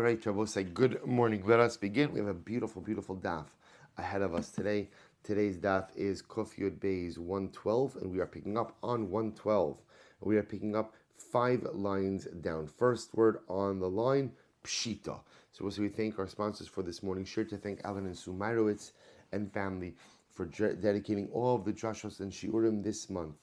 right, Shabbos, good morning. Let us begin. We have a beautiful, beautiful daf ahead of us today. Today's daf is Kuf Yud Beis 112, and we are picking up on 112. We are picking up 5 lines down. First word on the line, Pshita. So we thank our sponsors for this morning. Sure to thank Alan and Sue Meirowitz and family for dedicating all of the drashos and shiurim this month.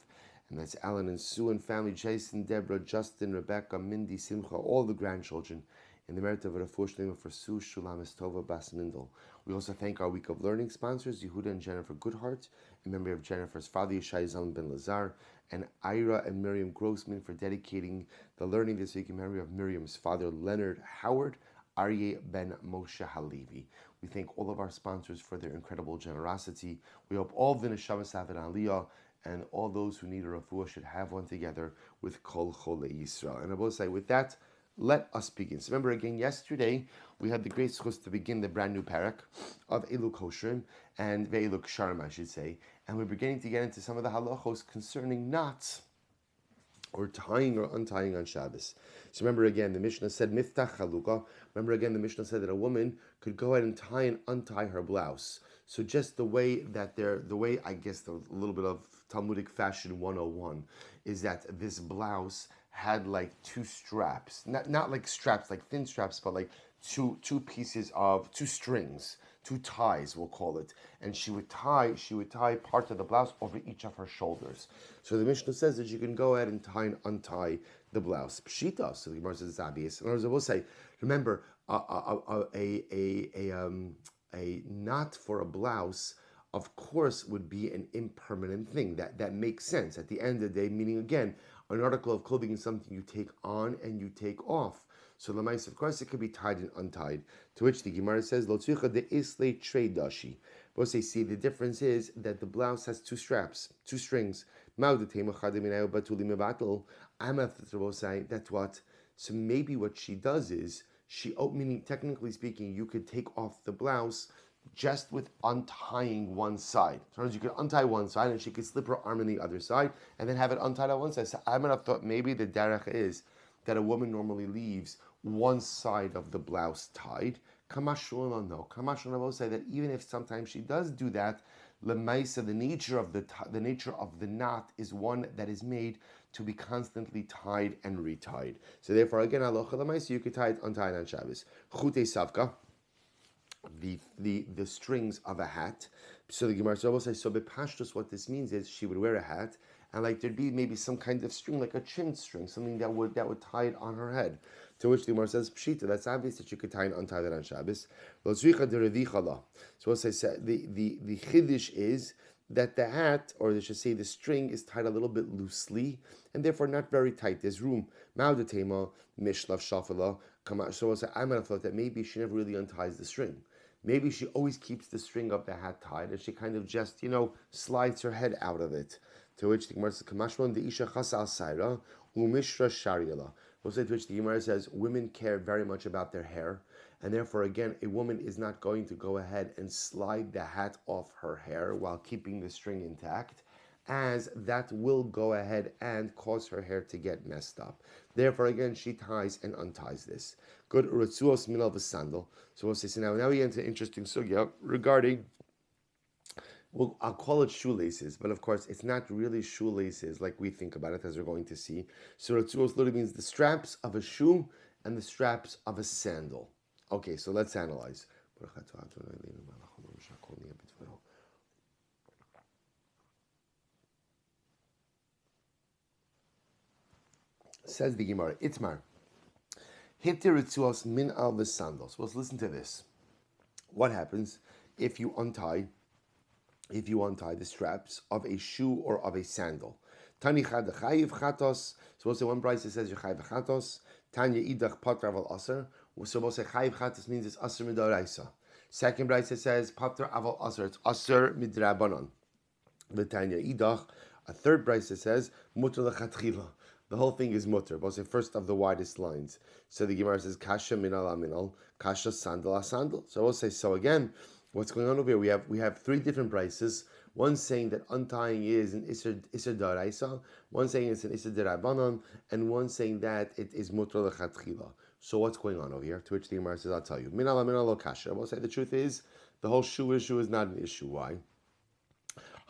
And that's Alan and Sue and family, Jason, Deborah, Justin, Rebecca, Mindy, Simcha, all the grandchildren, in the merit of Rafuah Shlema for Sue, Shulamis Tova, Bas Mindel. We also thank our Week of Learning sponsors, Yehuda and Jennifer Goodhart, in memory of Jennifer's father, Yishai Zalman ben Lazar, and Ira and Miriam Grossman for dedicating the learning this week in memory of Miriam's father, Leonard Howard, Aryeh ben Moshe Halevi. We thank all of our sponsors for their incredible generosity. We hope all the neshamas have an aliyah, and all those who need a refuah should have one together with Kol Chole Yisrael. And I will say, with that, let us begin. So remember again, yesterday we had the great schus to begin the brand new parak of Eluk Hoshrim and Ve'eluk Sharm, I should say, and we're beginning to get into some of the halachos concerning knots, or tying or untying on Shabbos. So remember again, the Mishnah said miftach chaluka. Remember again, the Mishnah said that a woman could go ahead and tie and untie her blouse. So just the way I guess a little bit of Talmudic fashion 101 is that this blouse had like 2 straps, not like straps, like thin straps, but like two strings, 2 ties, we'll call it, and she would tie part of the blouse over each of her shoulders. So the Mishnah says that you can go ahead and tie and untie the blouse. Pshita. So the Gemara says it's obvious. And I will say, remember, a knot for a blouse, of course, would be an impermanent thing. That makes sense. At the end of the day, meaning again, an article of clothing is something you take on and you take off. So lemais, of course, it could be tied and untied. To which the Gemara says, "Lo tzricha de isle trei dashi." But they see the difference is that the blouse has 2 straps, 2 strings. I'm going to say that's what. So maybe what she does is meaning technically speaking, you could take off the blouse just with untying one side. Sometimes you could untie one side and she could slip her arm in the other side and then have it untied on one side. So I might have thought maybe the derech is that a woman normally leaves one side of the blouse tied. Kamashulana, no. Kamashulana will say that even if sometimes she does do that, lemaisa, the nature of the knot is one that is made to be constantly tied and retied. So therefore, again, alocha lemaisa, you could tie it untied on Shabbos. Chute savka, the strings of a hat. So the Gemara will say, so bepashtus, what this means is she would wear a hat, and like there'd be maybe some kind of string, like a chin string, something that would tie it on her head. To which the Gemara says, pshita, that's obvious that you could tie and untie that on Shabbos. So we'll say the chiddush is that the hat, or they should say the string, is tied a little bit loosely, and therefore not very tight. There's room. Ma'udatema, mishlav shafala, so we'll say, I might have thought that maybe she never really unties the string. Maybe she always keeps the string of the hat tied, and she kind of just, slides her head out of it. To which the Gemara says, "Kamashman the isha chasal saira umishra shariala." To which the Gemara says, women care very much about their hair, and therefore, again, a woman is not going to go ahead and slide the hat off her hair while keeping the string intact, as that will go ahead and cause her hair to get messed up. Therefore, again, she ties and unties this. Good urtzuos minal v'sandal. So we'll say, so now we get into interesting sugya regarding, well, I'll call it shoelaces, but of course, it's not really shoelaces like we think about it, as we're going to see. So urtzuos literally means the straps of a shoe and the straps of a sandal. Okay, so let's analyze. Says the Gemara, Itmar, Hitir ritzuos min al v'sandals. Well, let's listen to this. What happens if you untie the straps of a shoe or of a sandal? Tani chad chayiv chatos. So we'll say one brayse says you chayiv chatos. Tanya idach patra aval aser. So we'll say chayiv chatos means it's aser midoraisa. Second brayse says patra aval aser. It's aser midrabanan. The Tanya idach. A third brayse says mutar lechatchila. The whole thing is mutter. But say first of the widest lines. So the Gemara says kasha minal aminal, kasha sandal asandal. So we'll say, so again, what's going on over here? We have 3 different brises. One saying that untying is an iser daraisa, one saying it's an iser derabanan, and one saying that it is mutter lechatchila. So what's going on over here? To which the Gemara says, I'll tell you. Minala minala kasha. I will say the truth is, the whole shoe issue is not an issue. Why?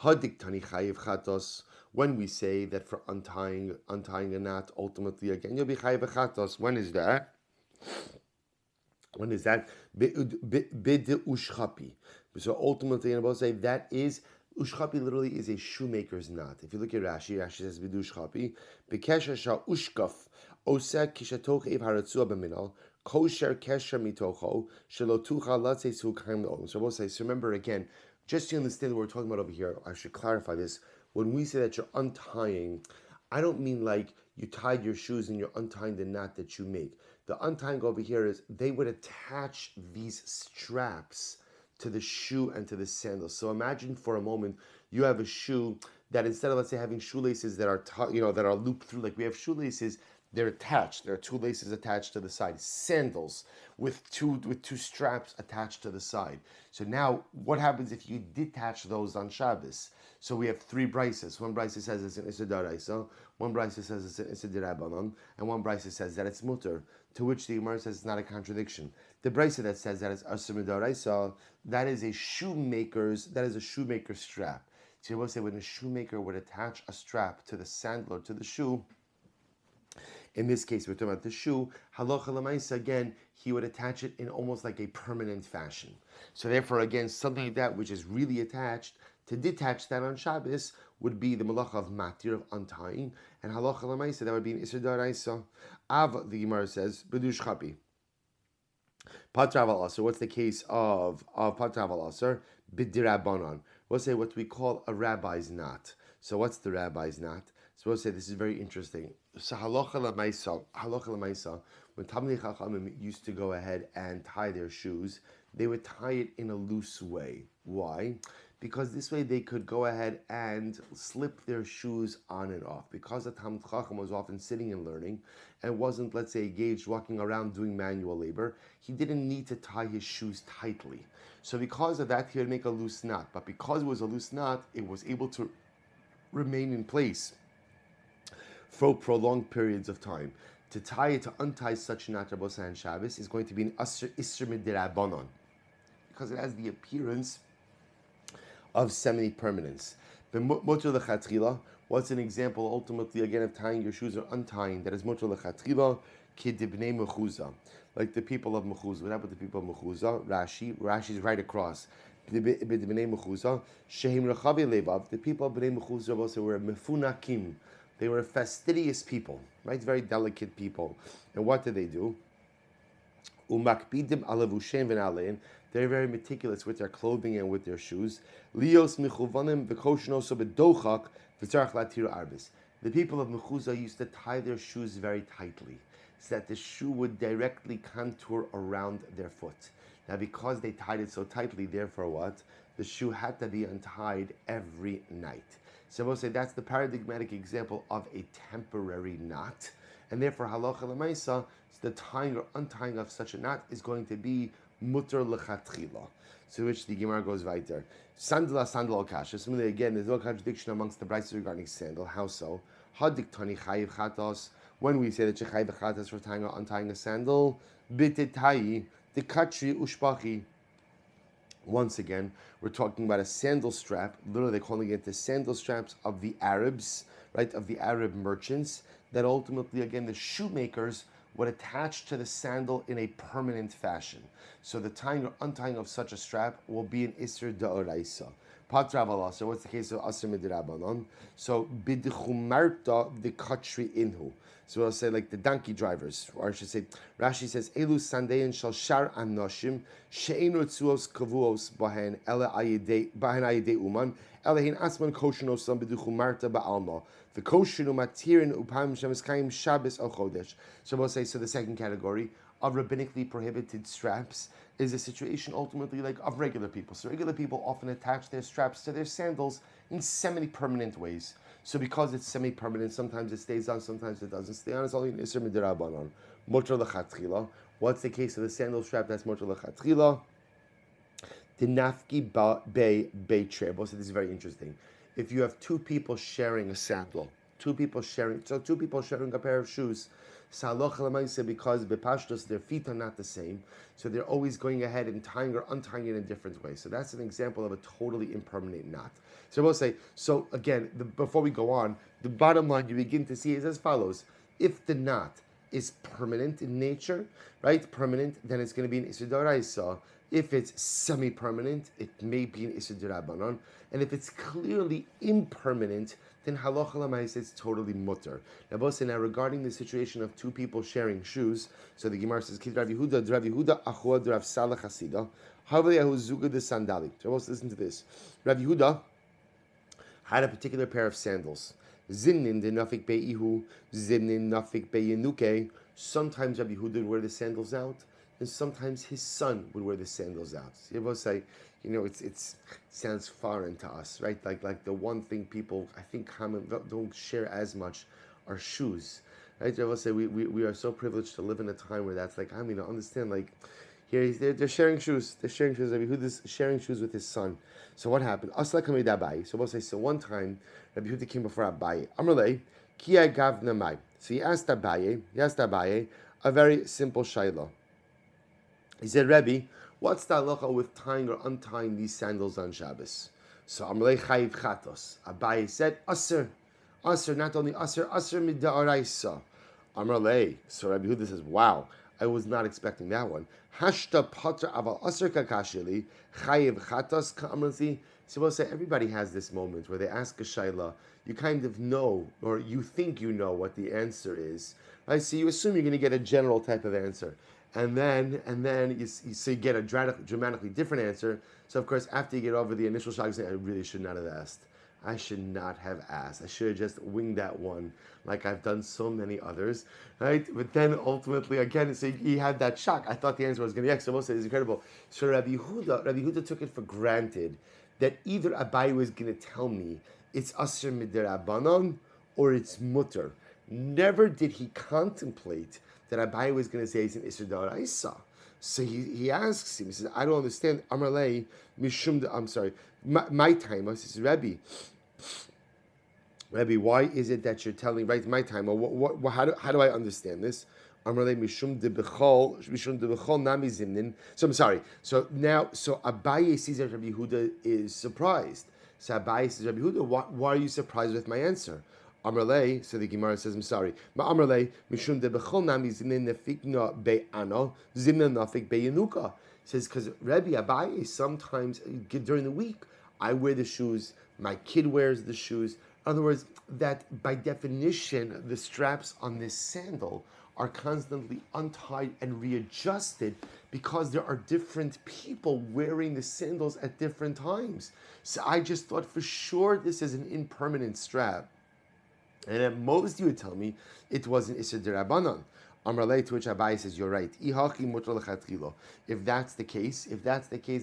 Hadik tani chayiv chatos. When we say that for untying a knot, ultimately again you'll be chayiv chatos. When is that? When is that? Bid ushchapi. So ultimately, and I will say that is ushchapi. Literally is a shoemaker's knot. If you look at Rashi, Rashi says bid ushchapi. Bekesha sha ushkaf osek kishatoch ev haratzua b'minal kosher kesher mitocho shelotucha latzesu kaim le'olam. So I will say. So remember again. Just to understand what we're talking about over here, I should clarify this. When we say that you're untying, I don't mean like you tied your shoes and you're untying the knot that you make. The untying over here is they would attach these straps to the shoe and to the sandals. So imagine for a moment you have a shoe that instead of, let's say, having shoelaces that are that are looped through, like we have shoelaces, they're attached. There are two laces attached to the side. Sandals with two straps attached to the side. So now, what happens if you detach those on Shabbos? So we have three brises. One brise says it's an Issa D'Oraisa, one brise says it's an Issa D'Rabbanan, and one brise says that it's mutter. To which the Gemara says it's not a contradiction. The brise that says that it's Issa D'Oraisa, that is a shoemaker's strap. So you will say when a shoemaker would attach a strap to the sandal or to the shoe. In this case, we're talking about the shoe. Halacha l'maisa, again, he would attach it in almost like a permanent fashion. So therefore, again, something like that which is really attached, to detach that on Shabbos would be the malacha of matir, of untying, and halacha l'maisa, that would be an isur d'oraisa. Av, the Gemara says, b'dush chapi. Patraval aser, what's the case of patraval aser? B'dirabanan. We'll say what we call a rabbi's knot. So what's the rabbi's knot? So we'll say this is very interesting. So halacha l'maisa, when Talmidei Chachamim used to go ahead and tie their shoes, they would tie it in a loose way. Why? Because this way they could go ahead and slip their shoes on and off. Because the Talmid Chacham was often sitting and learning, and wasn't, let's say, engaged walking around doing manual labor, he didn't need to tie his shoes tightly. So because of that, he would make a loose knot. But because it was a loose knot, it was able to remain in place for prolonged periods of time. To untie such a knot on Shabbos is going to be an isur midirabanan, because it has the appearance of semi-permanence. Mutter lechatchila, what's an example ultimately again of tying your shoes or untying that is mutter lechatchila? Kidibnei mechuza, like the people of Mechuza. What happened to the people of Mechuza? Rashi's right across. B'nei Mechuza, shehim rechavi levav. The people of Bnei Mechuza also were mefunakim. They were fastidious people, right? Very delicate people. And what did they do? Umakbidim alavushem v'nalein. They're very meticulous with their clothing and with their shoes. Lios michuvanim v'koshnoso b'dochak v'tzarach latiru arbis. The people of Mechuza used to tie their shoes very tightly, so that the shoe would directly contour around their foot. Now, because they tied it so tightly, therefore what? The shoe had to be untied every night. So we'll say that's the paradigmatic example of a temporary knot, and therefore halacha l'maisa, the tying or untying of such a knot is going to be mutter lechatchila. So which the Gemara goes right there. Sandal kasha. Similarly, again, there's no contradiction amongst the brights regarding sandal. How so? Hadik tani chayiv chatos. When we say that you chayiv chatos for tying or untying a sandal, bitetai the katri ushpachi. Once again, we're talking about a sandal strap. Literally, they're calling it the sandal straps of the Arabs, right? Of the Arab merchants. That ultimately, again, the shoemakers would attach to the sandal in a permanent fashion. So the tying or untying of such a strap will be an isur d'oraisa. Patravala. So what's the case of asur midirabanan? So bidchumarta the katri inhu. So we'll say like the donkey drivers, or I should say, Rashi says, Elu sandein shal shar anoshim she'ein rotzuos kavuos bahen ele ayidei uman ele hin asman koshenosam b'duchumarta ba'alma the koshenu matirin upam shemiskayim Shabbos al chodesh. So we'll say, so the second category of rabbinically prohibited straps is a situation ultimately like of regular people. So regular people often attach their straps to their sandals in semi-permanent ways. So because it's semi-permanent, sometimes it stays on, sometimes it doesn't stay on. It's only an isur midirabanan. Mutter lechatchila. What's the case of the sandal strap? That's mutter lechatchila. The nafki bei trebo. So this is very interesting. If you have two people sharing a sandal, two people sharing a pair of shoes. Because bepashtos their feet are not the same, so they're always going ahead and tying or untying it in a different way. So that's an example of a totally impermanent knot. So we'll say, so again, before we go on, the bottom line you begin to see is as follows. If the knot is permanent in nature, right? Permanent, then it's going to be an Isur D'Oraisa. If it's semi-permanent, it may be an Isur D'Rabbanan. And if it's clearly impermanent, then halacha l'maaseh it's totally mutter. Now regarding the situation of two people sharing shoes, so the Gemara says, Kid Rav Yehuda, Achua Rav Salah Chasida, Havleyahu Zuga de Sandali. So listen to this. Rav Yehuda had a particular pair of sandals. Zimnin de nafik be'ihu, zimnin nafik be'inuke. Sometimes Rabbi Yehuda would wear the sandals out, and sometimes his son would wear the sandals out. So you both say, it sounds foreign to us, right? Like the one thing people I think don't share as much are shoes, right? I will say we are so privileged to live in a time where that's like, I mean, I understand, like here they're sharing shoes. They're sharing shoes. Rabbi Yehuda's sharing shoes with his son. So what happened? So we'll say, so one time Rabbi Yehuda came before Abaye. Amrlei, ki gav namai. So he asked Abaye a very simple shayla. He said, Rebbe, what's the halacha with tying or untying these sandals on Shabbos? So Amrlei chayiv chatos. Abaye said, Aser, not only Aser mid'araisa. Amrlei. So Rabbi Yehuda says, wow, I was not expecting that one. Hashta patra aval Aser kakashili chayiv chatos ka'amrati. So we'll say everybody has this moment where they ask a shayla, you kind of know, or you think you know what the answer is. Right? So you assume you're going to get a general type of answer. And then you get a dramatically different answer. So of course, after you get over the initial shock, you say, I really should not have asked. I should not have asked. I should have just winged that one, like I've done so many others, right? But then ultimately, again, so he had that shock. I thought the answer was going to be X. So most of it is incredible. So Rabbi Yehuda took it for granted that either Abaye was going to tell me it's Aser mid'Rabbanan or it's mutter. Never did he contemplate that Abaye was going to say it's an Isur D'Oraisa. So he asks him, he says, I don't understand. Amrlei mishum. I'm sorry. My time. He says, Rebbe, why is it that you're telling right my time? Or how do I understand this? Amrlei mishum de bechol nami zimnin. So I'm sorry. So Abaye sees that Rabbi Yehuda is surprised. So Abaye says, Rabbi Yehuda, why are you surprised with my answer? Amrlei, so the Gemara says, I'm sorry. Ma Amrlei, mishum de bechol nami zimnin nefikna be'ano, zimna nafik be'yanuka. Says, because Rabbi Abaye, sometimes during the week, I wear the shoes, my kid wears the shoes. In other words, that by definition, the straps on this sandal are constantly untied and readjusted because there are different people wearing the sandals at different times. So I just thought for sure this is an impermanent strap. And at most you would tell me it was an Isur D'Rabbanan. Amrlei, to which Abaye says, you're right. If that's the case,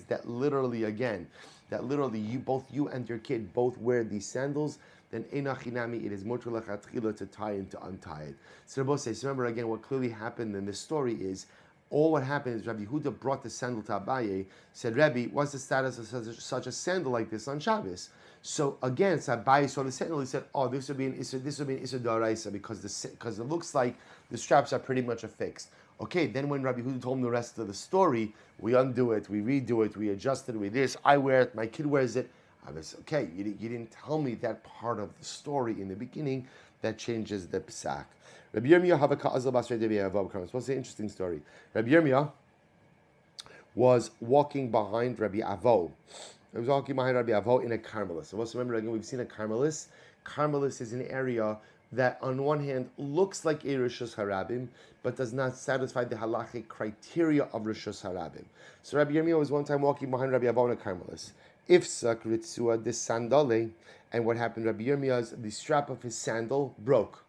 that literally both you and your kid both wear these sandals, then enachinami, it is mutter lechatchila to tie and to untie it. So Rabbi says, remember again, what clearly happened in this story is, all what happened is Rabbi Yehuda brought the sandal to Abaye, said, Rebbe, what's the status of such a sandal like this on Shabbos? So again, Abaye saw the sandal, he said, oh, this would be an Isur D'Oraisa because it looks like the straps are pretty much affixed. Okay, then when Rabbi Yehuda told him the rest of the story, we undo it, we redo it, we adjust it, we this, I wear it, my kid wears it. I was, okay, you didn't tell me that part of the story in the beginning that changes the psak. Rabbi Yirmiyah have a ka'azal basrei debi. What's the interesting story? Rabbi Yirmiyah was walking behind Rabbi Avo. He was walking behind Rabbi Avo in a Carmelis. So let's remember again, we've seen a Carmelis. Carmelis is an area that on one hand looks like a Rishus Harabim, but does not satisfy the halachic criteria of Rishus Harabim. So Rabbi Yirmiyah was one time walking behind Rabbi Avo in a Carmelis. Ifsak ritzua de sandale, and what happened? Rabbi Yirmiyah's the strap of his sandal broke.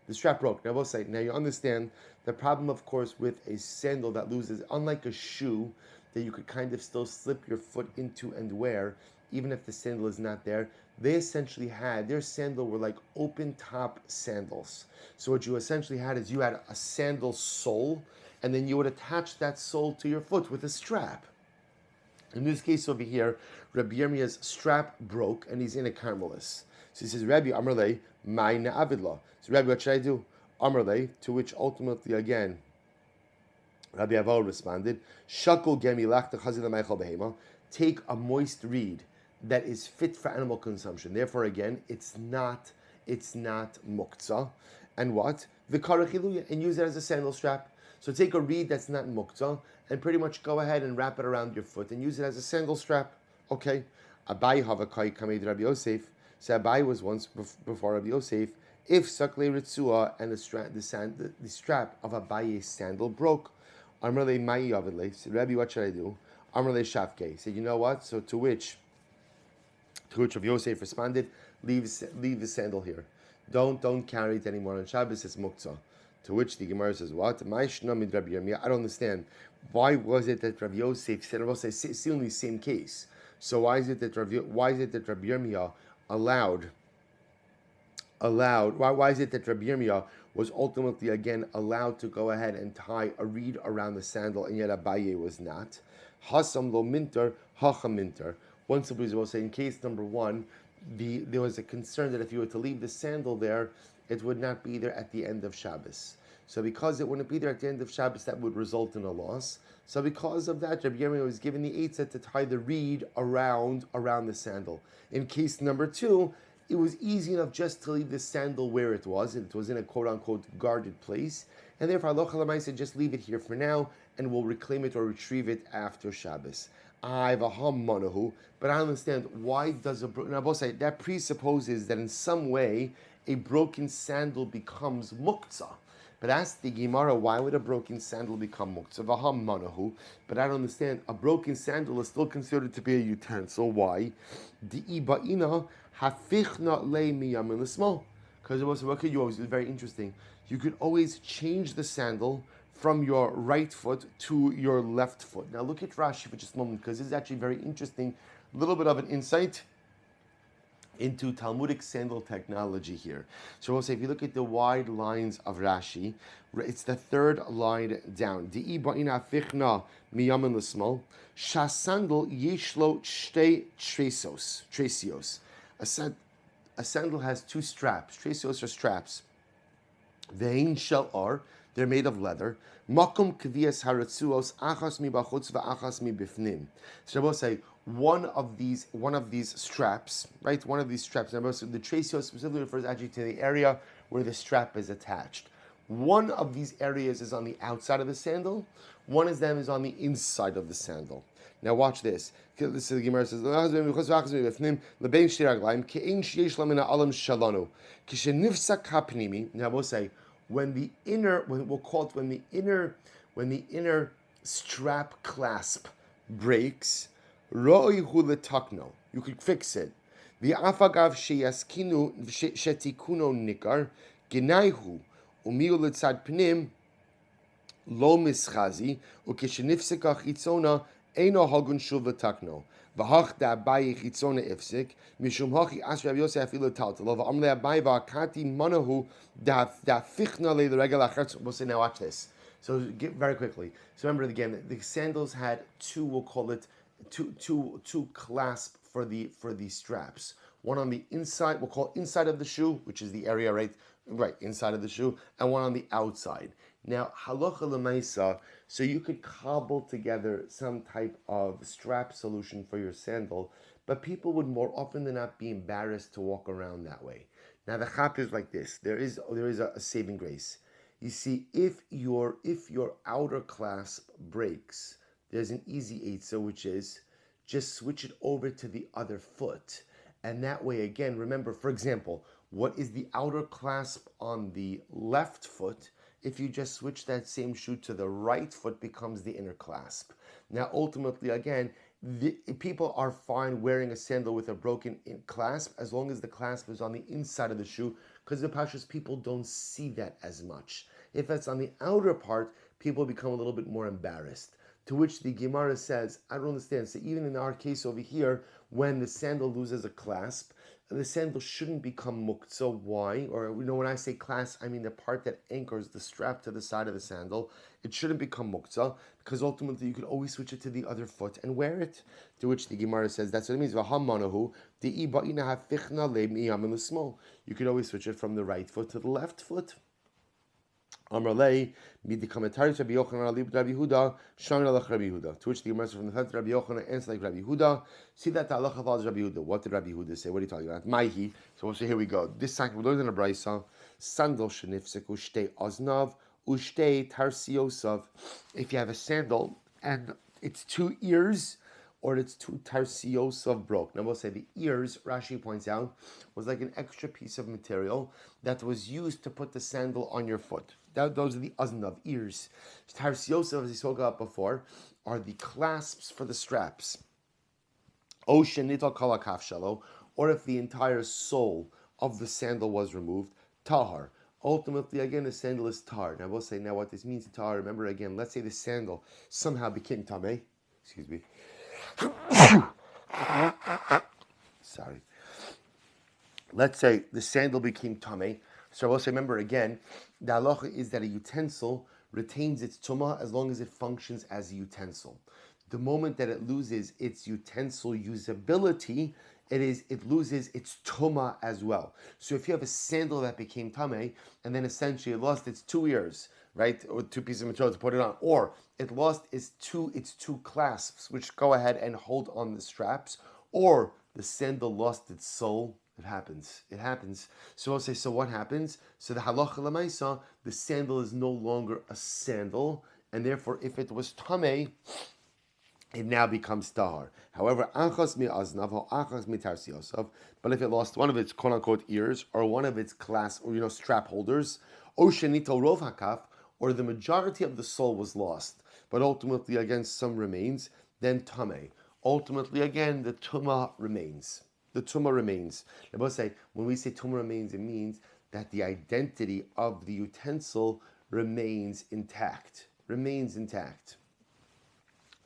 The strap broke. Now we'll say. Now you understand the problem, of course, with a sandal that loses, unlike a shoe that you could kind of still slip your foot into and wear, even if the sandal is not there. They essentially had their sandal were like open top sandals. So what you essentially had is you had a sandal sole, and then you would attach that sole to your foot with a strap. In this case over here, Rabbi Yirmiyah's strap broke and he's in a Carmelis. So he says, Rabbi Amrlei, my na'avidla. So Rabbi, what should I do? Amrle, to which ultimately again Rabbi Avo responded, Shakul gemi lach techazil meichel behema. Take a moist reed that is fit for animal consumption. Therefore, again, it's not muktzah. And what? The karachiluya, and use it as a sandal strap. So take a reed that's not muktzah and pretty much go ahead and wrap it around your foot and use it as a sandal strap. Okay. Abai havakai kamed Rabbi Yosef. So Abai was once before Rabbi Yosef. If sakle ritzua and the strap of Abaye's sandal broke, Amrle mai yavidle. So Rabbi, what should I do? Amrle shafke. He said, you know what? So to which Rabbi Yosef responded, leave the sandal here. Don't carry it anymore on Shabbos. It's muktzah. To which the Gemara says, what? I don't understand. Why was it that Rabbi Yosef said, still in the same case? So why is it that Rabbi Yirmiyah allowed? Why is it that Rabbi Yirmiyah was ultimately again allowed to go ahead and tie a reed around the sandal, and yet Abaye was not? Hasam lo minter, hacha minter. One simply will say, in case number one, there was a concern that if you were to leave the sandal there, it would not be there at the end of Shabbos. So because it wouldn't be there at the end of Shabbos, that would result in a loss. So because of that, Rabbi Yirmiyah was given the eitzah to tie the reed around the sandal. In case number two, it was easy enough just to leave the sandal where it was. It was in a quote-unquote guarded place. And therefore, Allah Chalamai said, just leave it here for now, and we'll reclaim it or retrieve it after Shabbos. I have a manahu, but I understand why does that presupposes that in some way a broken sandal becomes muktzah. But ask the Gemara, why would a broken sandal become muktzah? V'ham manahu, but I don't understand. A broken sandal is still considered to be a utensil. Why? Di'iba'ina hafichna le miyamin l'smal. Because it was what could you always do? Very interesting. You could always change the sandal from your right foot to your left foot. Now look at Rashi for just a moment, because this is actually very interesting. A little bit of an insight into Talmudic sandal technology here. So we'll say, if you look at the wide lines of Rashi, it's the third line down. Di'i ba'ina fichna miyamin l'smal. Shasandal yeshlo shtei tresios. A sandal has two straps. Tresios are straps. Vein shel ar. They're made of leather. Makom kvias haratzuos achas mi bachutz va'achas mi bifnim. So we'll say, one of these straps, right? One of these straps. Now, the tresios specifically refers actually to the area where the strap is attached. One of these areas is on the outside of the sandal. One of them is on the inside of the sandal. Now watch this. This is the Gemara says, now we'll say, when the inner strap clasp breaks, you could fix it. The afagav shetikuno nikar genaihu umiu letzad pnim lo mischazi ukishenifseka chitzona eino hagun shuv letakno v'hach da abayi chitzona ifsik mishum hachi as Rabbi Yosef ilu taltalo v'amle abayi v'akati manahu da fichna le the regel achatz. We'll say, now watch this. So very quickly. So remember again, the sandals had two, we'll call it two clasp for the straps. One on the inside, we'll call inside of the shoe, which is the area right inside of the shoe, and one on the outside. Now, halacha l'maisa, so you could cobble together some type of strap solution for your sandal, but people would more often than not be embarrassed to walk around that way. Now, the chap is like this. There is a saving grace. You see, if your outer clasp breaks, there's an easy eitzah, which is just switch it over to the other foot. And that way, again, remember, for example, what is the outer clasp on the left foot? If you just switch that same shoe to the right foot, becomes the inner clasp. Now, ultimately, again, people are fine wearing a sandal with a broken clasp as long as the clasp is on the inside of the shoe, because the pashas people don't see that as much. If it's on the outer part, people become a little bit more embarrassed. To which the Gemara says, I don't understand. So even in our case over here, when the sandal loses a clasp, the sandal shouldn't become muktzah. Why? Or, when I say clasp, I mean the part that anchors the strap to the side of the sandal. It shouldn't become muktzah, because ultimately you could always switch it to the other foot and wear it. To which the Gemara says, that's what it means. You could always switch it from the right foot to the left foot. Amrlei, mid the commentaries Rabbi Yochanan Ali Rabbi Huda, Shang Alach Rabbi Huda. To which the Gemara from the fence Rabbi Yochanan answers like Rabbi Huda. See that the halacha follows Rabbi Huda. What did Rabbi Huda say? What are you talking about? Maihi. So we'll say here we go. This time we learned in a brayso. Sandal shenifsek ushtei oznav ushtei tarsiosav. If you have a sandal and it's 2 ears, or it's 2 tarsiosav broke. Now we'll say the ears, Rashi points out, was like an extra piece of material that was used to put the sandal on your foot. Those are the oznav, ears. Tarsiosav, as we spoke about before, are the clasps for the straps. O shenital kalakaf shalo, or if the entire sole of the sandal was removed, tahar. Ultimately, again, the sandal is tar. Now we'll say now what this means to tar. Remember again, let's say the sandal somehow became tameh. Excuse me. Sorry. Let's say the sandal became tameh. So we'll say, remember again, the halacha is that a utensil retains its tumah as long as it functions as a utensil. The moment that it loses its utensil usability, it loses its tumah as well. So if you have a sandal that became tameh and then essentially it lost its 2 ears, right, or 2 pieces of material to put it on, or it lost its two clasps which go ahead and hold on the straps, or the sandal lost its sole. It happens. So I'll say, so what happens? So the halacha l'maisa, the sandal is no longer a sandal, and therefore if it was tameh, it now becomes tahar. However, achas mi aznav or achas mi tarsiosav, but if it lost one of its quote unquote ears or one of its clasp or strap holders, o shenito rov hakaf, or the majority of the sole was lost, but ultimately again some remains, then tameh. Ultimately again the tumah remains. The tumah remains. I must say, when we say tumah remains, it means that the identity of the utensil remains intact.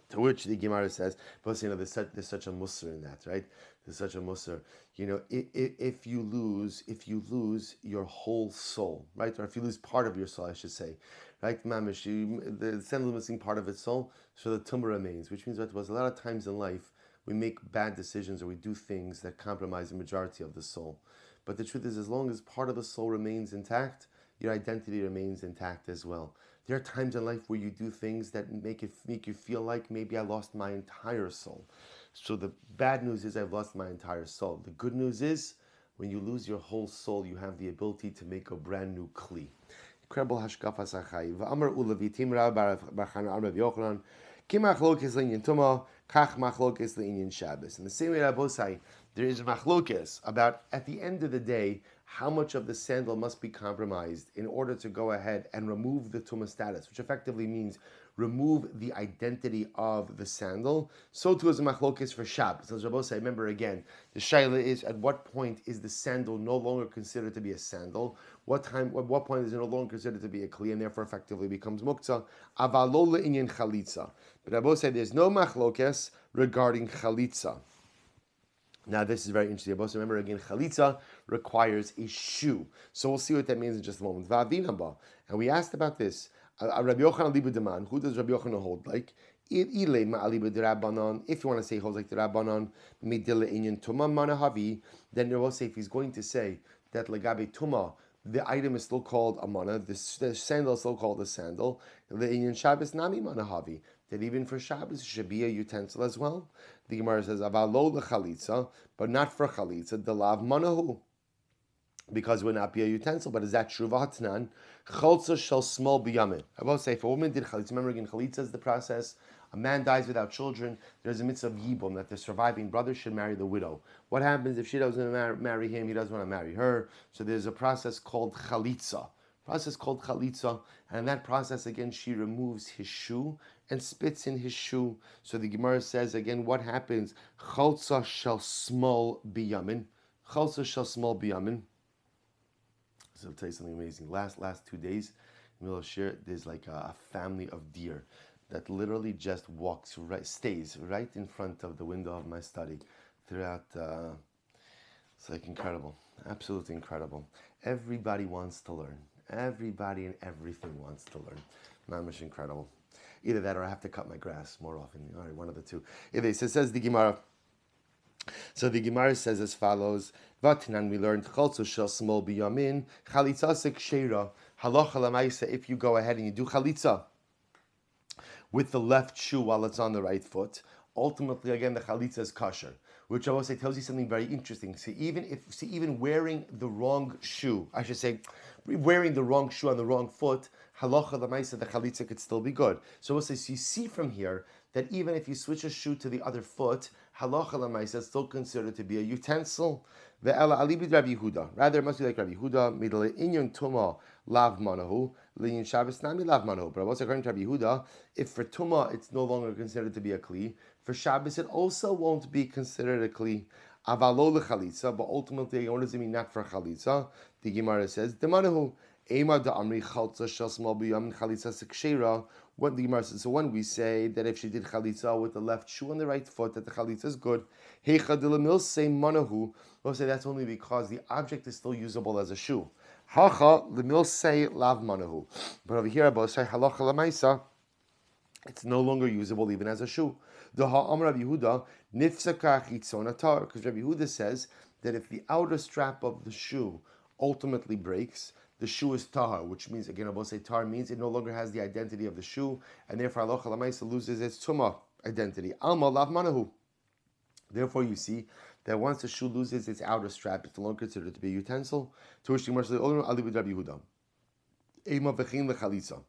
To which the Gemara says, but there's such a musr in that, right? There's such a musr. If you lose your whole soul, right? Or if you lose part of your soul, I should say, right? Mamish, the sandal missing part of its soul, so the tumah remains, which means that was a lot of times in life we make bad decisions or we do things that compromise the majority of the soul. But the truth is, as long as part of the soul remains intact, your identity remains intact as well. There are times in life where you do things that make you feel like maybe I lost my entire soul. So the bad news is I've lost my entire soul. The good news is when you lose your whole soul, you have the ability to make a brand new kli. Incredible hashkafa sachai. V'amar ulavitim rab barchan Rav Yochanan ki machlokes le'inyan tuma kach machlokes le'inyan Shabbos. In the same way, Rabbosai, there is machlokes about at the end of the day how much of the sandal must be compromised in order to go ahead and remove the tumah status, which effectively means remove the identity of the sandal. So too is a machlokes for Shabbos. As Rabbosai, remember again, the shaila is at what point is the sandal no longer considered to be a sandal? At what point is it no longer considered to be a kli and therefore effectively becomes muktzah? Avalola inyan chalitza. But Rabbosai, there's no machlokes regarding chalitza. Now this is very interesting. Also remember again, chalitza requires a shoe. So we'll see what that means in just a moment. Va'avinamba. And we asked about this. Rabbi Yochanan libu deman. Who does Rabbi Yochanan hold like? If you want to say he holds like the Rabbanon, midile inyan tuma manahavi, then you will say if he's going to say that legabe tuma, the item is still called a mana, the sandal is still called a sandal. The inyan Shabbos nami manahavi. That even for Shabbos it should be a utensil as well. The Gemara says, "Avalo lechalitza," but not for chalitza. The lav manahu, because it would not be a utensil. But is that true? V'hatnan chalza shall small biyamin. I will say, if a woman did chalitza, remember again, chalitza is the process. A man dies without children. There's a mitzvah of yibum that the surviving brother should marry the widow. What happens if she doesn't marry him? He doesn't want to marry her. So there's a process called chalitza. And in that process again, she removes his shoe and spits in his shoe. So the Gemara says again, what happens? Chalza shall small biyamin. So I'll tell you something amazing. Last 2 days, in Middle Shir, there's like a family of deer that literally just stays right in front of the window of my study throughout. It's like incredible, absolutely incredible. Everybody wants to learn. Everybody and everything wants to learn. Mamish incredible. Either that or I have to cut my grass more often. All right, one of the two. Says the Gemara. So the Gemara says as follows: Vatinan, we learned chalzo shel small biyamin chalitzasek sheira Halacha lamaisa, if you go ahead and you do chalitza with the left shoe while it's on the right foot, ultimately, again, the chalitza is kosher, which I will say tells you something very interesting. Even wearing the wrong shoe, I should say, wearing the wrong shoe on the wrong foot, halacha lamaisa, the chalitza could still be good. So we'll say, so you see from here that even if you switch a shoe to the other foot, halacha lamaisa is still considered to be a utensil. Ve'ela alibid Rabbi Yehuda. Rather, it must be like Rabbi Yehuda, midle inyon tuma lav manahu, linyon Shabbos nami lav manahu. But also according to Rabbi Yehuda, if for tuma it's no longer considered to be a kli, for Shabbos it also won't be considered a kli. Avalo lechalitza, but ultimately, what does it mean not for chalitza? The Gemara says, demanahu. Ema da amri chalza shel small b'yam chalitza sekshera. When the Gemara says, so when we say that if she did chalitza with the left shoe on the right foot, that the chalitza is good, heicha de lemil say manahu. We'll say that's only because the object is still usable as a shoe. Hacha lemil say lav manahu. But over here, about say halacha lamaisa, it's no longer usable even as a shoe. The ha'am Rabbi Yehuda nifsaka chitzon atar, because Rabbi Yehuda says that if the outer strap of the shoe ultimately breaks, the shoe is tahar, which means, again, I will say tahar means it no longer has the identity of the shoe, and therefore halacha lamaisa loses its tumah identity. Alma lav manahu. Therefore, you see that once the shoe loses its outer strap, it's no longer considered to be a utensil. To which the Gemara says, Ali with Rabbi Yehuda, ema v'chein lechalitza.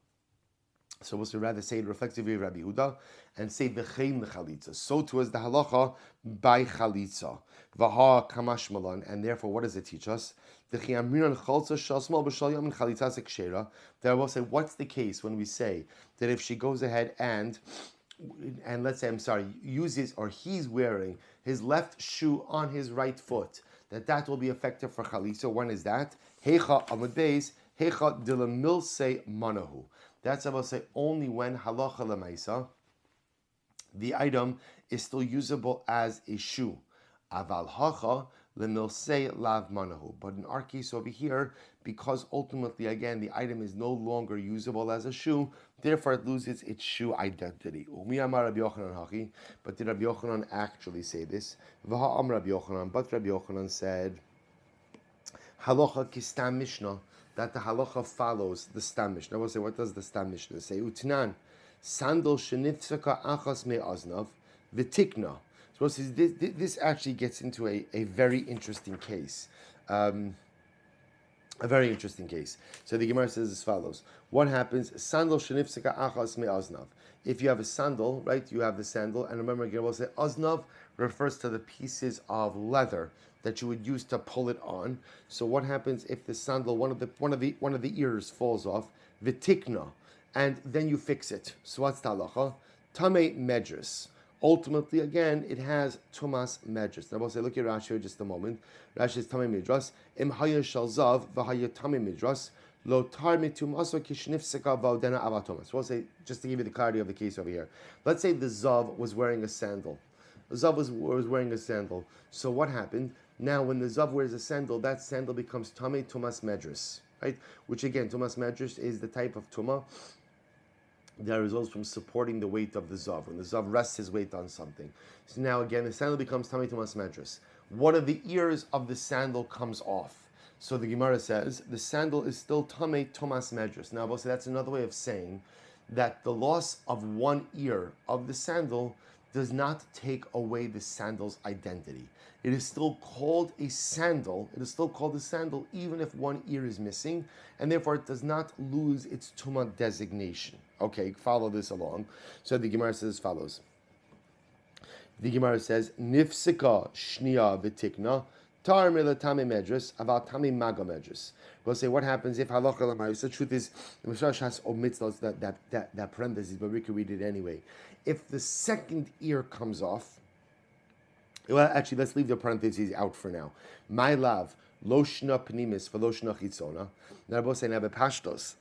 So we'll rather say it reflexively of Rabbi Yehuda and say v'chein lechalitza. So too is the halacha by chalitza. V'ha kamash malan. And therefore, what does it teach us? That I will say, what's the case when we say that if she goes ahead and let's say, uses or he's wearing his left shoe on his right foot, that will be effective for chalitza. When is that? Heicha amud beis, heicha dilamilse manahu. That's, I will say, only when halacha lemaisa, the item is still usable as a shoe. Aval hacha lemilse lav manahu. But in our case over here, because ultimately, again, the item is no longer usable as a shoe, therefore it loses its shoe identity. But did Rabbi Yochanan actually say this? But Rabbi Yochanan said, halacha kistam mishnah, that the halacha follows the stam mishnah. I will say, what does the stam mishnah say? Utnan, sandal shenifsaka achas me'aznav, v'tikna. So this actually gets into a very interesting case. A very interesting case. So the Gemara says as follows. What happens? Sandal shenifsaka achas me'aznav. If you have a sandal, right, you have the sandal. And remember, again, we'll say aznav refers to the pieces of leather that you would use to pull it on. So what happens if the sandal, one of the ears falls off? Vitikna. And then you fix it. So what's the halacha? Tamei medris. Ultimately, again, it has tumas medris. Now, we'll say, look at Rashi here just a moment. Rashi says, tamei midras. Im haya shalzav v'haya tamei midras. Lo tar mitumaso kishnifseka v'odena avatomas. We'll say, just to give you the clarity of the case over here. Let's say the zav was wearing a sandal. The zav was wearing a sandal. So what happened? Now, when the zav wears a sandal, that sandal becomes tamei tumas medris. Right? Which, again, tumas medris is the type of tumah that results from supporting the weight of the zav. When the zav rests his weight on something. So now again, the sandal becomes tamei tumas medris. One of the ears of the sandal comes off. So the Gemara says the sandal is still tamei tumas medris. Now, so that's another way of saying that the loss of one ear of the sandal does not take away the sandal's identity. It is still called a sandal. It is still called a sandal even if one ear is missing, and therefore it does not lose its tumah designation. Okay, follow this along. So the Gemara says as follows. The Gemara says, Nifsika shnia v'tikna, tar milatame medris, aval tame maga medris. We'll say, what happens if halacha l'mayus? The truth is, the Mishrash has omits that parenthesis, but we can read it anyway. If the second ear comes off, well, actually, let's leave the parentheses out for now. My love, lo shna pnimis for lo shna chitzona. Now, both say, pashtos.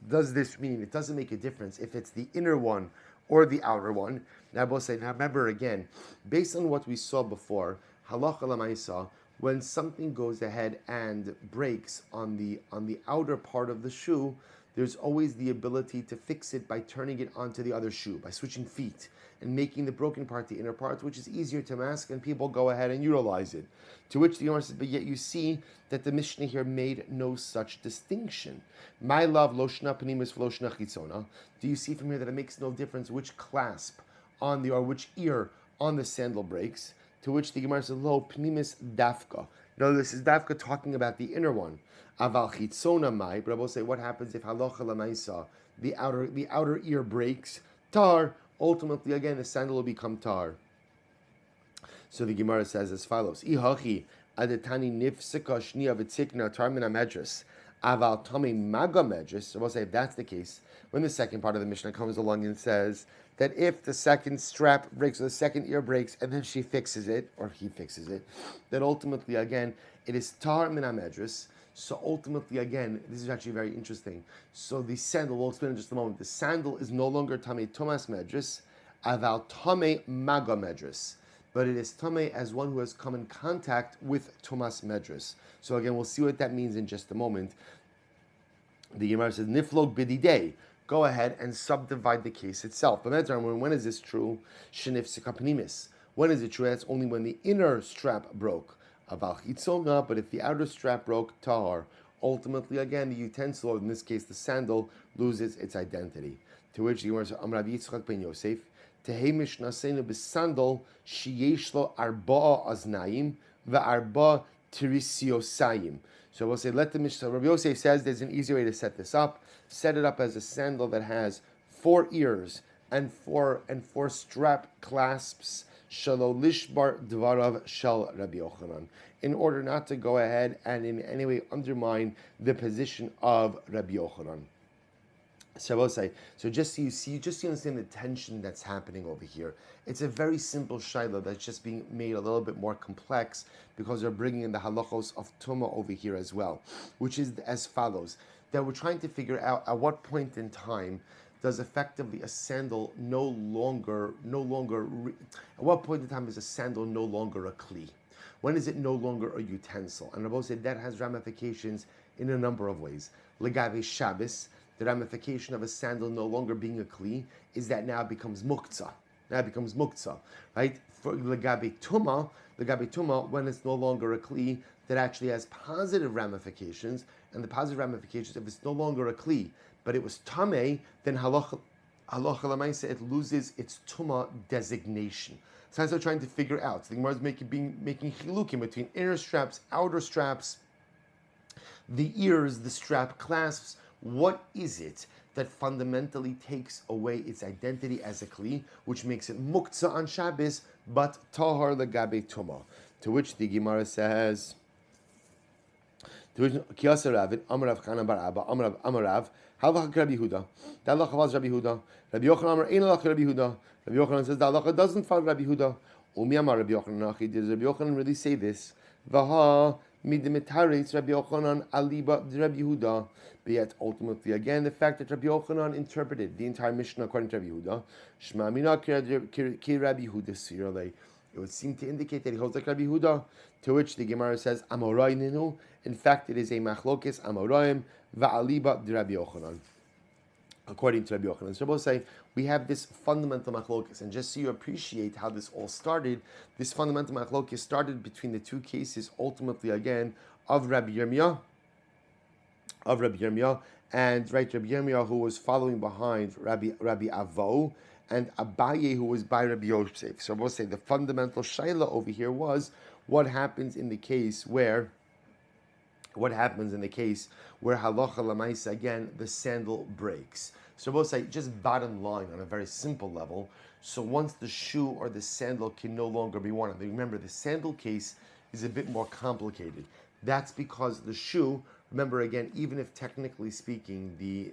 Does this mean it doesn't make a difference if it's the inner one or the outer one? Now, both say, now remember again, based on what we saw before, halacha l'maisa, when something goes ahead and breaks on the outer part of the shoe, there's always the ability to fix it by turning it onto the other shoe, by switching feet. and making the broken part the inner part, which is easier to mask, and people go ahead and utilize it. To which the Gemara says, but yet you see that the Mishnah here made no such distinction. My love, loshna panimis loshna chitzona. Do you see from here that it makes no difference which clasp on the, or which ear on the sandal breaks? To which the Gemara says, lo panimis dafka. No, this is dafka talking about the inner one. Aval chitzona mai. But I will say, what happens if halacha lamaisa, the outer ear breaks? Tar. Ultimately, again, the sandal will become tar. So the Gemara says as follows: Ihachi adetani nifsika shniya v'tzikna tarmina medris aval tami maga medris. So we'll say if that's the case, when the second part of the Mishnah comes along and says that if the second strap breaks or the second ear breaks and then she fixes it or he fixes it, then ultimately again it is tar min medris. So ultimately again, this is actually very interesting. So the sandal, we'll explain in just a moment. The sandal is no longer tame tomas medris aval tame maga medris, but it is tameh as one who has come in contact with Tumas Medris. So again, we'll see what that means in just a moment. The Gemara says, Niflog bididei. Go ahead and subdivide the case itself. But when is this true? Shenif sikapnimis. When is it true? That's only when the inner strap broke. Aval chitzona, but if the outer strap broke, tahar. Ultimately, again, the utensil, or in this case, the sandal, loses its identity. To which the Gemara says, Amrav Yitzchak ben Yosef, Tehemish nasenu b'sandal sheyesh lo arba'a aznaim ve'arba tirisiosayim. So we'll say, let the Mishnah. Rabbi Yosef says there's an easy way to set this up. Set it up as a sandal that has 4 ears and four strap clasps. Shalo lishbar dvarav shel Rabbi Yochanan, in order not to go ahead and in any way undermine the position of Rabbi Yochanan. So I will say, so just so you understand the tension that's happening over here. It's a very simple shaila that's just being made a little bit more complex because they're bringing in the halachos of Tumah over here as well, which is as follows: that we're trying to figure out at what point in time does effectively a sandal at what point in time is a sandal no longer a kli? When is it no longer a utensil? And Rabbi said that has ramifications in a number of ways. Legave Shabbos, the ramification of a sandal no longer being a kli is that now it becomes muktzah. Right? For legabe tuma, when it's no longer a kli, that actually has positive ramifications. And the positive ramifications, if it's no longer a kli, but it was tameh, then halacha l'maisa, it loses its tuma designation. So that's what we're trying to figure out. So the Gemara is making chilukim between inner straps, outer straps, the ears, the strap clasps. What is it that fundamentally takes away its identity as a kli, which makes it muktzah on Shabbos, but tahar legabe tuma? To which the Gemara says, Kiyasa Ravin, Amarav Chanan bar Abba, Amarav, Halach Rabbi Yehuda. The halacha was Rabbi Yehuda. Rabbi Yochanan Amar Ein Halach Rabbi Yehuda. Rabbi Yochanan says the halacha doesn't follow Rabbi Yehuda. Umi Amar Rabbi Yochanan Nachi. Does Rabbi Yochanan really say this? Vaha midimitaris Rabbi Yochanan aliba Rabbi Yehuda. But yet, ultimately, again, the fact that Rabbi Yochanan interpreted the entire Mishnah according to Rabbi Yehuda, Shema Mina ki Rabbi Yehuda Sirale. It would seem to indicate that he holds like Rabbi Yehuda. To which the Gemara says, Amorai ninu. In fact, it is a machlokes Amoraim va'aliba de Rabbi Yochanan, according to Rabbi Yochanan. So both say we have this fundamental machlokes, and just so you appreciate how this all started, this fundamental machlokes started between the two cases, ultimately again of Rabbi Yirmiyah, and right Rabbi Yirmiyah, who was following behind Rabbi Avo, and Abaye, who was by Rabbi Yosef. So both say the fundamental shaila over here was what happens in the case where halacha l'maisa, again, the sandal breaks. So both say, just bottom line on a very simple level, so once the shoe or the sandal can no longer be worn, and remember the sandal case is a bit more complicated. That's because the shoe, remember again, even if technically speaking the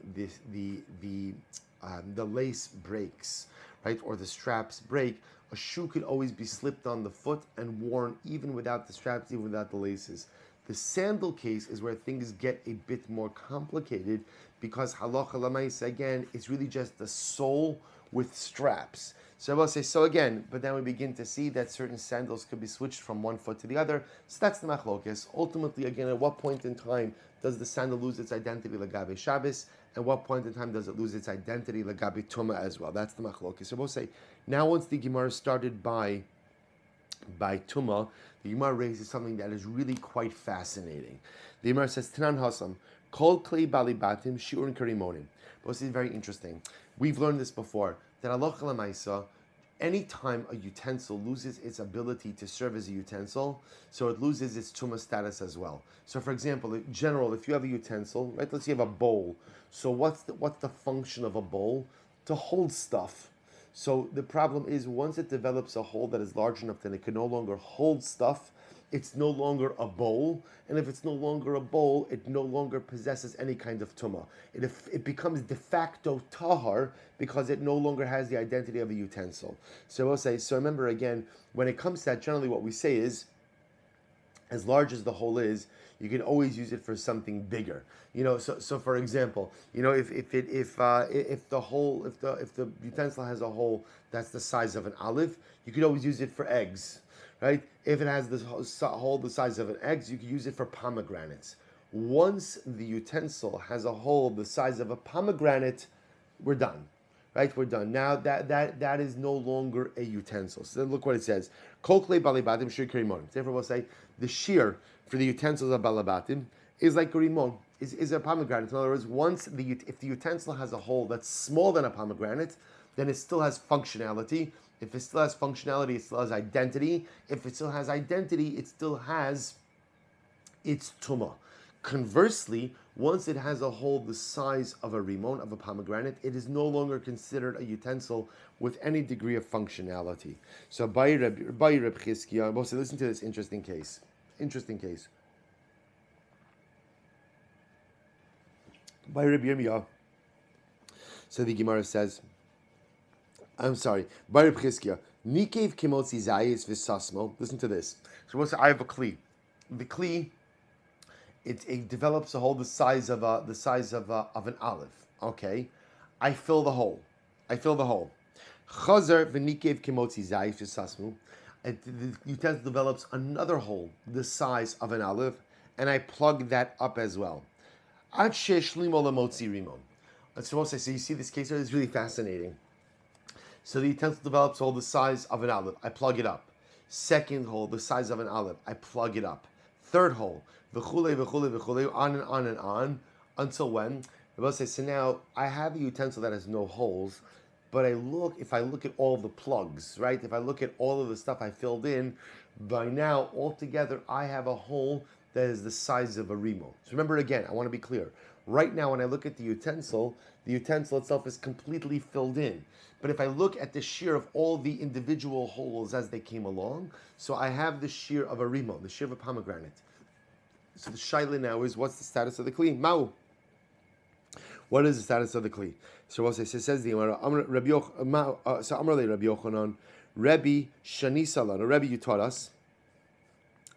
lace breaks, right, or the straps break, a shoe could always be slipped on the foot and worn even without the straps, even without the laces. The sandal case is where things get a bit more complicated because halacha l'maisa, again, it's really just the sole with straps. So I will say, so again, but then we begin to see that certain sandals could be switched from one foot to the other. So that's the machlokes. Ultimately, again, at what point in time does the sandal lose its identity Lagabe Shabbos? And what point in time does it lose its identity Lagabe Tuma as well? That's the machlokes. So we'll say, now once the Gemara started by Tuma, the Gemara raises something that is really quite fascinating. The Gemara says, Tanan Hasam, Kol Klei Balibatim, Shiur and Karimonim. But this is very interesting. We've learned this before, that Allah Lamaisa, anytime a utensil loses its ability to serve as a utensil, so it loses its Tuma status as well. So for example, in general, if you have a utensil, right, let's say you have a bowl. So what's the function of a bowl? To hold stuff. So the problem is, once it develops a hole that is large enough that it can no longer hold stuff, it's no longer a bowl. And if it's no longer a bowl, it no longer possesses any kind of tumah. It becomes de facto tahar because it no longer has the identity of a utensil. So we'll say, so remember again, when it comes to that, generally what we say is, as large as the hole is, you can always use it for something bigger. So for example, if the utensil has a hole that's the size of an olive, you could always use it for eggs, right? If it has this hole the size of an egg, you could use it for pomegranates. Once the utensil has a hole the size of a pomegranate, we're done. Right, we're done. Now that is no longer a utensil. So then look what it says. Kol klei balibatim shir karimon. Therefore, we'll say the shear for the utensils of balabatim is like karimon, is a pomegranate. In other words, if the utensil has a hole that's smaller than a pomegranate, then it still has functionality. If it still has functionality, it still has identity. If it still has identity, it still has its tumah. Conversely, once it has a hole the size of a rimon, of a pomegranate, it is no longer considered a utensil with any degree of functionality. So, by Reb Chizkiah, listen to this interesting case. By Reb Yirmiyah, so the Gemara says, by Reb Chizkiah, Nikev kimotzi zayis v'sasmo. Listen to this. So, I have a kli. The kli, it develops a hole the size of an olive. Okay, I fill the hole. Chazer v'nikev kimotzi zayis v'sasmo. The utensil develops another hole the size of an olive, and I plug that up as well. Ad sheshlimo lemotzi rimon. So you see this case here is really fascinating. So the utensil develops a hole the size of an olive. I plug it up. Second hole the size of an olive. I plug it up. Third hole. V'chule, on and on, until when? Rabbi says, so now I have a utensil that has no holes, but if I look at all the plugs, right? If I look at all of the stuff I filled in, by now, altogether, I have a hole that is the size of a remo. So remember again, I want to be clear. Right now, when I look at the utensil itself is completely filled in. But if I look at the shear of all the individual holes as they came along, so I have the shear of a remo, the shear of a pomegranate. So the shaila now is, what's the status of the kli? Ma'u. What is the status of the kli? So what it says the Gemara, so Amrle Rabbi Yochanan, Rabbi Shani Salana, Rabbi, you taught us,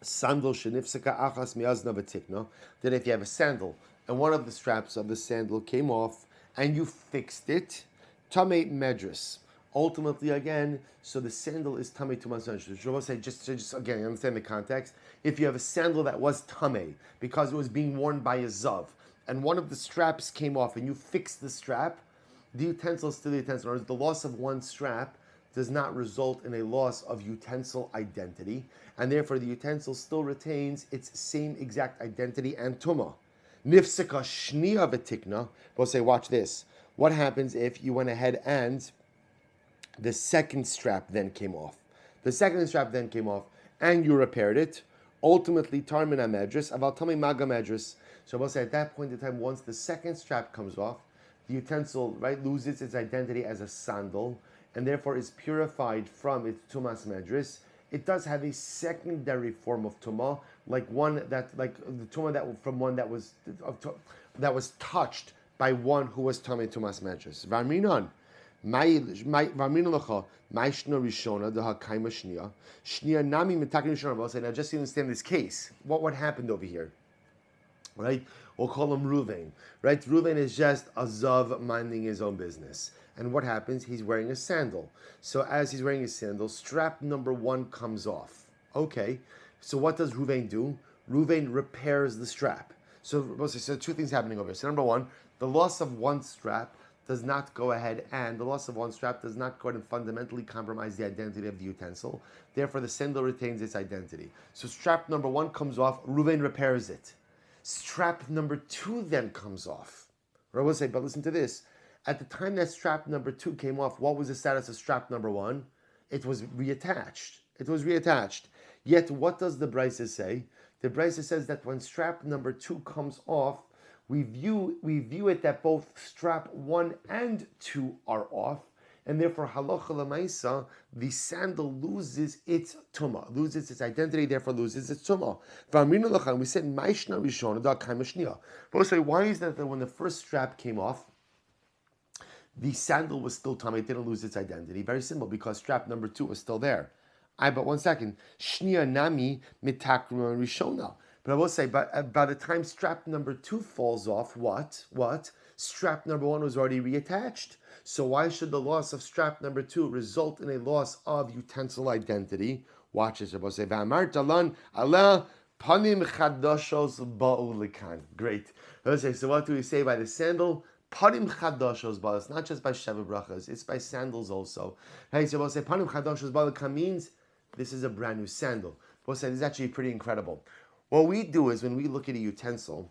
sandal shenifsaka achas miazna v'tikna, that if you have a sandal and one of the straps of the sandal came off and you fixed it, tamei medris. Ultimately, again, so the sandal is tamei tumas medris. Rabbi say just again, you understand the context. If you have a sandal that was tamei because it was being worn by a zav, and one of the straps came off and you fixed the strap, the utensil is still the utensil. Or the loss of one strap does not result in a loss of utensil identity, and therefore the utensil still retains its same exact identity and tumah. Nifsika shniya v'tikna. We'll say, watch this. What happens if you went ahead and the second strap then came off? The second strap then came off, and you repaired it. Ultimately, tarmina medris, aval tami maga medris. So we'll say at that point in time, once the second strap comes off, the utensil, right, loses its identity as a sandal, and therefore is purified from its tumas medris. It does have a secondary form of tumah, like the tumah that was touched by one who was tamei tumas medris. Varminon. Now just to understand this case, what happened over here, right? We'll call him Ruvain, right? Ruvain is just a zav minding his own business. And what happens? He's wearing a sandal. So as he's wearing his sandal, strap number one comes off. Okay, so what does Ruvain do? Ruvain repairs the strap. So two things happening over here. So number one, the loss of one strap does not go ahead and the loss of one strap does not go ahead and fundamentally compromise the identity of the utensil. Therefore, the sandal retains its identity. So strap number one comes off, Reuven repairs it. Strap number two then comes off. I will say, but listen to this. At the time that strap number two came off, what was the status of strap number one? It was reattached. It was reattached. Yet, what does the Brisa say? The Brisa says that when strap number two comes off, we view it that both strap 1 and 2 are off, and therefore halacha l'maisa, the sandal loses its tumah, loses its identity, therefore loses its tumah. We said ma'ishna rishona da kaimashnia. But say, why is that when the first strap came off, the sandal was still tumah, it didn't lose its identity? Very simple, because strap number 2 was still there. But 1 second, shnia nami mitakrim rishona. But I will say, by the time strap number 2 falls off, what? Strap number 1 was already reattached. So why should the loss of strap number 2 result in a loss of utensil identity? Watch this. I will say, V'amar talan ala panim chadashos ba'u likan. Great. I will say, so what do we say by the sandal? Panim chadashos ba'u. It's not just by sheva brachas. It's by sandals also. Hey, so I will say, panim chadashos ba'u likan means this is a brand new sandal. I will say, this is actually pretty incredible. What we do is when we look at a utensil,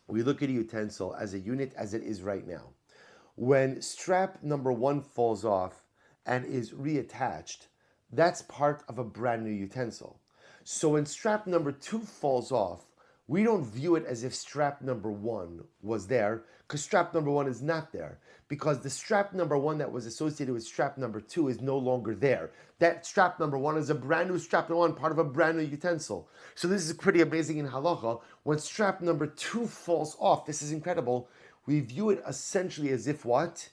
we look at a utensil as a unit as it is right now. When strap number 1 falls off and is reattached, that's part of a brand new utensil. So when strap number 2 falls off, we don't view it as if strap number 1 was there, because strap number 1 is not there. Because the strap number 1 that was associated with strap number 2 is no longer there. That strap number 1 is a brand new strap number 1, part of a brand new utensil. So this is pretty amazing in halacha. When strap number 2 falls off, this is incredible. We view it essentially as if what?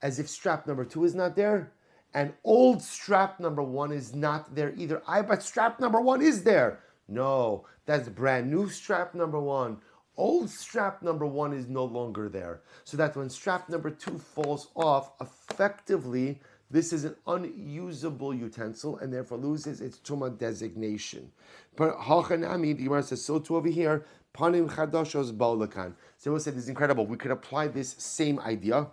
As if strap number 2 is not there, and old strap number 1 is not there either. But strap number 1 is there. No, that's brand new strap number 1. Old strap number 1 is no longer there. So that when strap number 2 falls off, effectively, this is an unusable utensil and therefore loses its tumah designation. But Hachanami, the Gemara says, so too over here, panim chadashos ba'ulakan. So we'll say this is incredible. We could apply this same idea,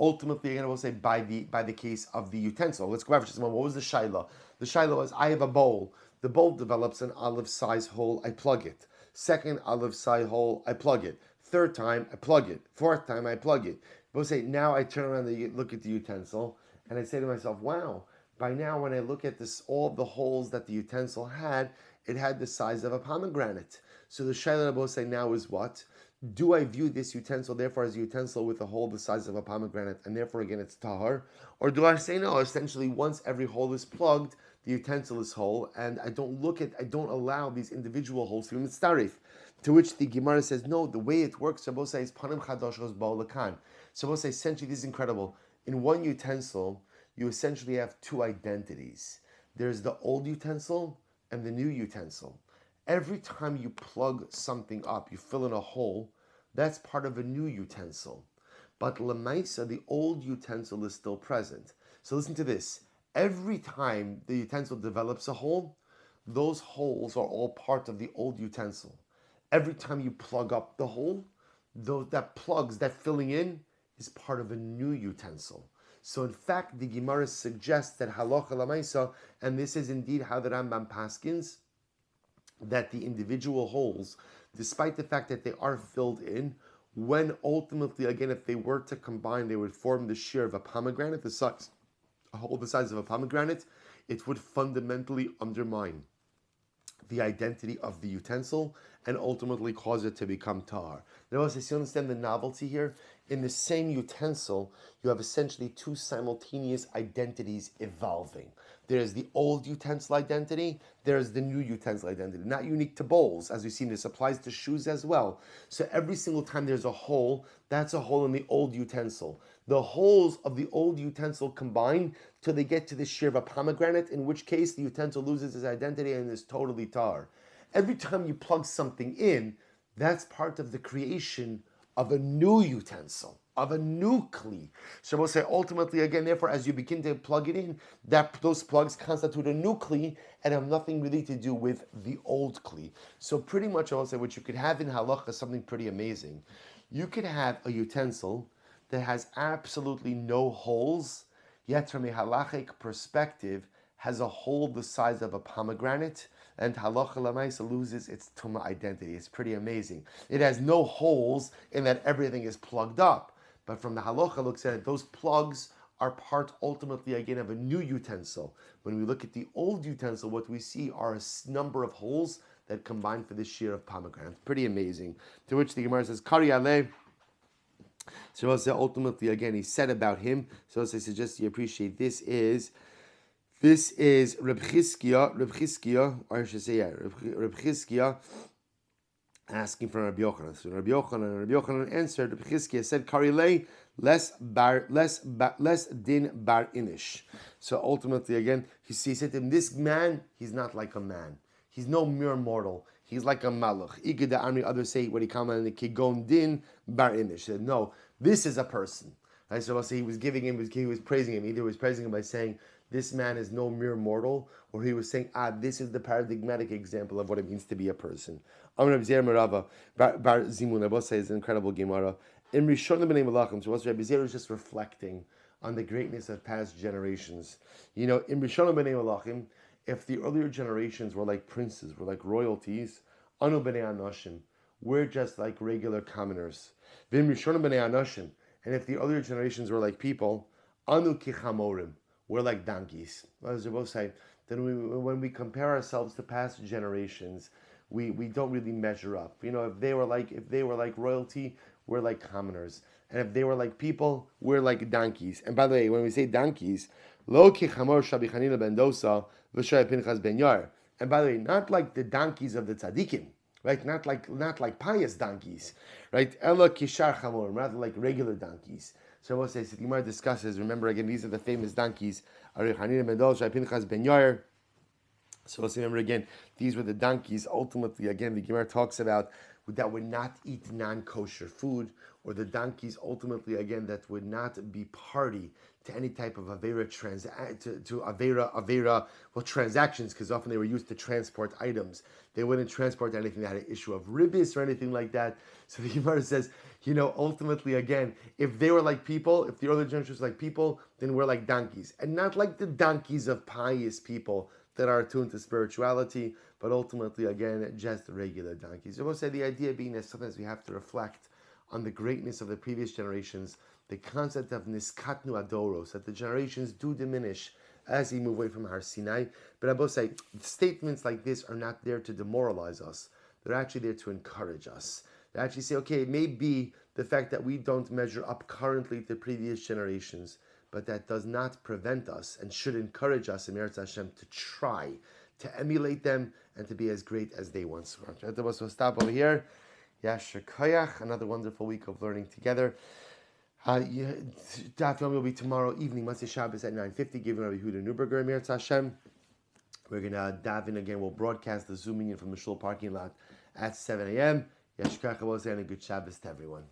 ultimately, again, we'll say by the case of the utensil. Let's go over just a moment. What was the shaila? The shaila was, I have a bowl. The bowl develops an olive size hole, I plug it. Second olive size hole, I plug it. Third time, I plug it. Fourth time, I plug it. We'll say, now I turn around and look at the utensil, and I say to myself, wow, by now when I look at this, all of the holes that the utensil had, it had the size of a pomegranate. So the shaila that we'll say now is what? Do I view this utensil, therefore, as a utensil with a hole the size of a pomegranate, and therefore, again, it's tahar? Or do I say no, essentially, once every hole is plugged, the utensil is whole, and I don't allow these individual holes to be mitzarif? To which the Gemara says, no, the way it works, Shabbos says, panim chadashos ba'ulakan. Shabbos says, essentially, this is incredible. In one utensil, you essentially have two identities. There's the old utensil and the new utensil. Every time you plug something up, you fill in a hole, that's part of a new utensil. But lemaisa, the old utensil is still present. So listen to this. Every time the utensil develops a hole, those holes are all part of the old utensil. Every time you plug up the hole, that filling in is part of a new utensil. So in fact, the Gemara suggests that halacha lemaisa, and this is indeed how the Rambam paskins, that the individual holes, despite the fact that they are filled in, when ultimately, again, if they were to combine, they would form the shear of a pomegranate, a hole the size of a pomegranate, it would fundamentally undermine the identity of the utensil and ultimately cause it to become tar. Now, as you understand the novelty here, in the same utensil, you have essentially two simultaneous identities evolving. There's the old utensil identity, there's the new utensil identity. Not unique to bowls, as we've seen, this applies to shoes as well. So every single time there's a hole, that's a hole in the old utensil. The holes of the old utensil combine till they get to the shear of a pomegranate, in which case the utensil loses its identity and is totally tar. Every time you plug something in, that's part of the creation of a new utensil. of a new kli. So we'll say ultimately again, therefore, as you begin to plug it in, that those plugs constitute a new kli and have nothing really to do with the old kli. So pretty much I will say what you could have in halacha is something pretty amazing. You could have a utensil that has absolutely no holes, yet from a halachic perspective has a hole the size of a pomegranate, and halacha lamaisa loses its tuma identity. It's pretty amazing. It has no holes in that everything is plugged up. But from the halacha looks at it, those plugs are part ultimately again of a new utensil. When we look at the old utensil, what we see are a number of holes that combine for this shear of pomegranate. Pretty amazing. To which the Gemara says, Kari aleh. So ultimately again he said about him. So I suggest you appreciate this is Reb Chizkiya, or I should say, Reb Chizkiya asking from Rabbi Yochanan. So Rabbi Yochanan answered, Reb Chizkiya said, Karilei, less din bar inish. So ultimately, again, he said to him, this man, he's not like a man. He's no mere mortal. He's like a malach. Igida Amri, others say, what he commented, Kigon din bar inish. He said, no, this is a person. Right? So he was giving him, he was praising him. Either he was praising him by saying, this man is no mere mortal, or he was saying, this is the paradigmatic example of what it means to be a person. Amr Rabbi Zera Merava, Bar Zimun, I both say it's an incredible Gemara. In Rishonim B'nei Malachim, so Rabbi Zera was just reflecting on the greatness of past generations. You know, in Rishonim B'nei Malachim, if the earlier generations were like princes, were like royalties, Anu B'nei Anoshim, we're just like regular commoners. V'im Rishonim B'nei Anoshim, and if the earlier generations were like people, Anu Kichamorim, we're like donkeys. As they both say, then when we compare ourselves to past generations, we don't really measure up. You know, if they were like royalty, we're like commoners, and if they were like people, we're like donkeys. And by the way, when we say donkeys, lo ki chamor Shabi Chanina ben Dosa v'Shay Pinchas ben Yair. And by the way, not like the donkeys of the tzaddikim, right? Not like pious donkeys, right? Ela kishar chamor, rather like regular donkeys. So we'll say, the Gemara discusses, remember again, these are the famous donkeys, Ari Chanina ben Dosa, Pinchas ben Yair. So let's remember again, these were the donkeys. Ultimately, again, the Gemara talks about that would not eat non-kosher food, or the donkeys ultimately, again, that would not be party to any type of avera transactions, because often they were used to transport items. They wouldn't transport anything that had an issue of ribis or anything like that. So the Gemara says, you know, ultimately, again, if they were like people, if the early generation was like people, then we're like donkeys, and not like the donkeys of pious people that are attuned to spirituality, but ultimately, again, just regular donkeys. I will say the idea being that sometimes we have to reflect on the greatness of the previous generations, the concept of niskatnu adoros, that the generations do diminish as we move away from Har Sinai. But I will say, statements like this are not there to demoralize us. They're actually there to encourage us. They actually say, okay, it may be the fact that we don't measure up currently to previous generations, but that does not prevent us and should encourage us in Eretz Hashem to try to emulate them and to be as great as they once were. So stop over here. Yasher Koyach, another wonderful week of learning together. Daf Yomi will be tomorrow evening, Matzah Shabbos at 9:50, giving Rabbi Huda Neuberger in Eretz Hashem. We're going to dive in again. We'll broadcast the Zooming in from the Shul parking lot at 7 a.m. Yashkach and a good Shabbos to everyone.